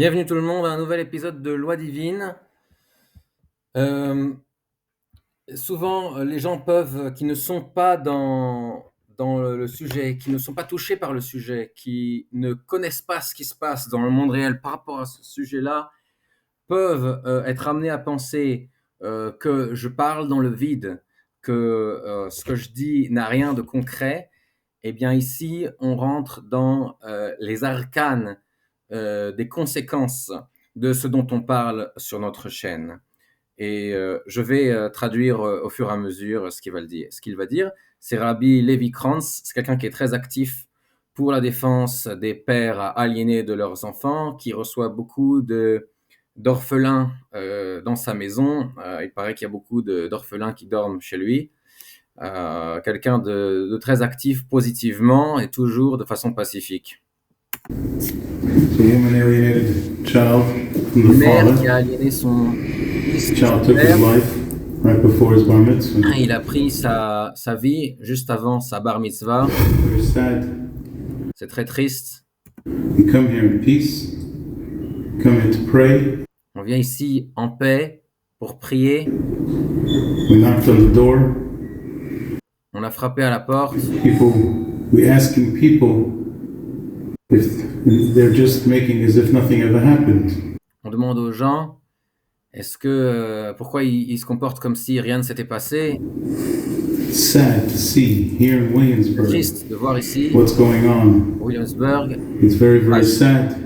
Bienvenue tout le monde à un nouvel épisode de Loi divine. Euh, Souvent, les gens qui ne sont pas dans le sujet, qui ne sont pas touchés par le sujet, qui ne connaissent pas ce qui se passe dans le monde réel par rapport à ce sujet-là, peuvent être amenés à penser que je parle dans le vide, que ce que je dis n'a rien de concret. Eh bien ici, on rentre dans les arcanes des conséquences de ce dont on parle sur notre chaîne. Et je vais traduire au fur et à mesure ce qu'il va dire. C'est Rabbi Levi Kranz, c'est quelqu'un qui est très actif pour la défense des pères aliénés de leurs enfants, qui reçoit beaucoup d'orphelins dans sa maison. Il paraît qu'il y a beaucoup d'orphelins qui dorment chez lui. Quelqu'un de très actif positivement et toujours de façon pacifique. So a woman alienated a child from the Une mère father. qui a aliéné son fils. The child took his life right before his bar mitzvah. Il a pris sa vie juste avant sa bar mitzvah. Very sad. C'est très triste. We come here in peace. Come here to pray. On vient ici en paix pour prier. We knocked on the door. On a frappé à la porte. We asking people if they're just making as if nothing ever happened. On demande aux gens pourquoi ils se comportent comme si rien ne s'était passé. It's sad to see here in C'est Williamsburg triste de voir ici, what's going on. Williamsburg, It's very, very sad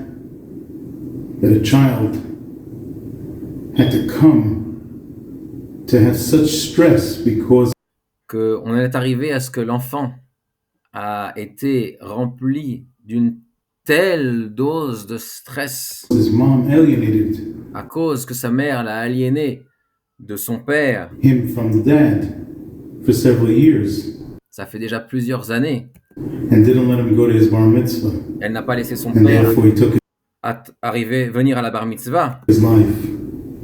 that a child had to come to have such stress because qu'on est arrivé à ce que l'enfant a été rempli d'une telle dose de stress his mom alienated à cause que sa mère l'a aliéné de son père. him from the dad for several years Ça fait déjà plusieurs années. and didn't let him go to his bar mitzvah. Elle n'a pas laissé son And père therefore he took venir à la bar mitzvah. his life.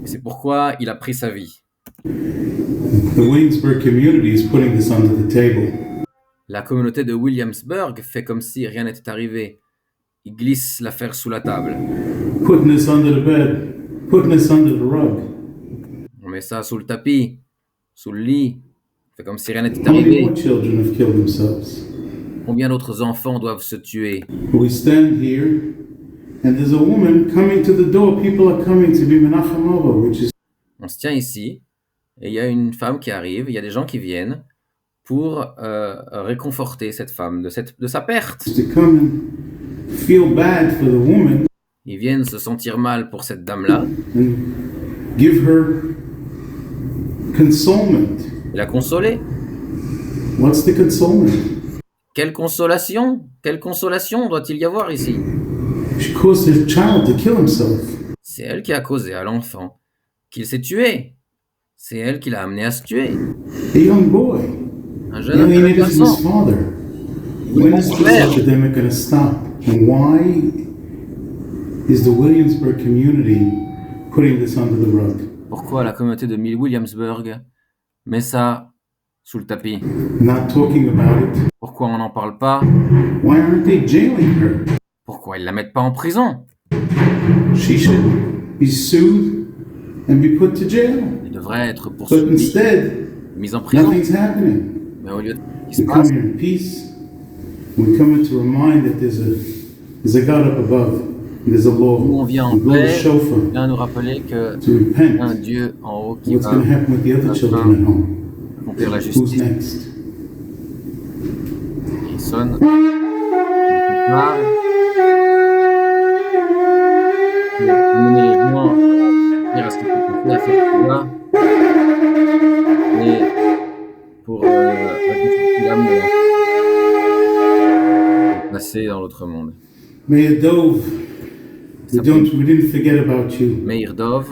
Et c'est pourquoi il a pris sa vie. The Williamsburg community is putting this under the table. La communauté de Williamsburg fait comme si rien n'était arrivé. Il glisse l'affaire sous la table. Putting this under the bed, putting this under the rug. On met ça sous le tapis, sous le lit. Fait comme si rien n'était How many arrivé. more children have killed themselves? Combien d'autres enfants doivent se tuer? We stand here and there's a woman coming to the door. People are coming to be Menachem Ova, which is On se tient ici, et il y a une femme qui arrive, il y a des gens qui viennent pour réconforter cette femme de sa perte. to come and feel bad for the woman Ils viennent se sentir mal pour cette dame-là, and give her consolement. et la consoler. What's the consolement? Quelle consolation doit-il y avoir ici? She caused her child to kill himself. C'est elle qui a causé à l'enfant qu'il s'est tué. C'est elle qui l'a amené à se tuer. A young boy Un jeune alienated from his garçon. father. When is this epidemic going to stop? And why is the Williamsburg community putting this under the rug? Pourquoi la communauté de Williamsburg met ça sous le tapis? Not talking about it. Pourquoi on n'en parle pas? Why aren't they jailing her? Pourquoi ils la mettent pas en prison? She should be sued and be put to jail. Elle devrait être But poursuivie, instead, mise en prison. nothing's happening. Mais au lieu de ce qui se We come passe, here in peace. We come here to remind that there's a God up above. And there's a law. nous on vient en We blow the paix, shofar vient nous rappeler que to y a un repent. Dieu en haut qui What's va going to happen with the other children at home? accomplir la Who's justice. next? Il sonne. Il parle. Pour amener les gens à dire à ce que tu fais à cette fois et pour réconforter l'âme de l'enfant et passer dans l'autre monde. Meir Dov, we didn't forget about you. Meir Dov,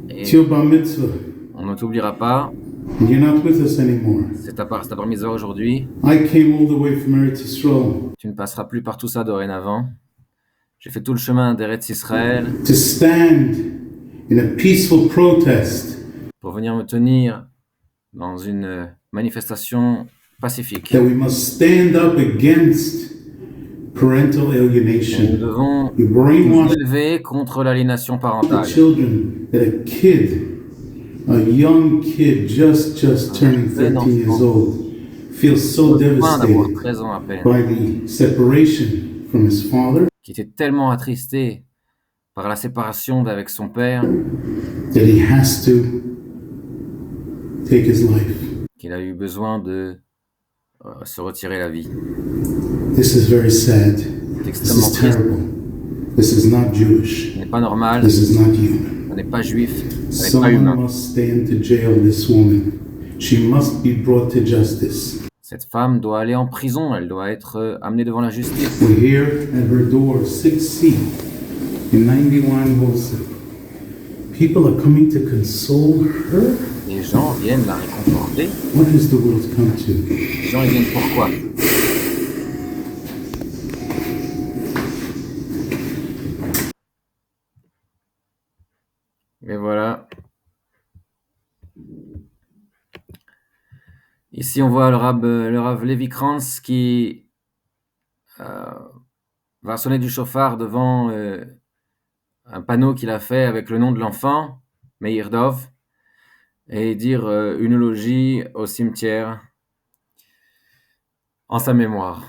et It's your bar mitzvah, on ne t'oubliera pas. and you're not with us anymore. C'est ta bar mitzvah aujourd'hui. I came all the way from Eretz Yisrael Tu ne passeras plus par tout ça dorénavant. J'ai fait tout le chemin d'Eretz Israël to stand in a peaceful protest pour venir me tenir dans une manifestation pacifique. that we must stand up against parental Et nous alienation. devons You nous brainwash élever contre l'aliénation the parentale. children that a young kid just turning jeune 13 years enfant old, feels so loin d'avoir devastated 13 ans à peine, by the separation from his father qui était tellement attristé par la séparation d'avec son père that he has to take his life. qu'il a eu besoin de se retirer la vie. This is very sad. C'est This extrêmement is triste. terrible. This is not Jewish. Ce n'est pas normal, This is not human. ce n'est pas juif, ce n'est pas Someone humain. must stay into jail this woman. She must be brought to justice. Cette femme doit aller en prison, elle doit être amenée devant la justice. We're here at her door, 6C, in 91 Wilson. People are coming to console her. Les gens viennent la réconforter. What has the world come to? Les gens ils viennent pourquoi? Et voilà. Ici, on voit le Rav Levi Kranz qui va sonner du chauffard devant un panneau qu'il a fait avec le nom de l'enfant, Meir Dov, et dire une eulogie au cimetière en sa mémoire.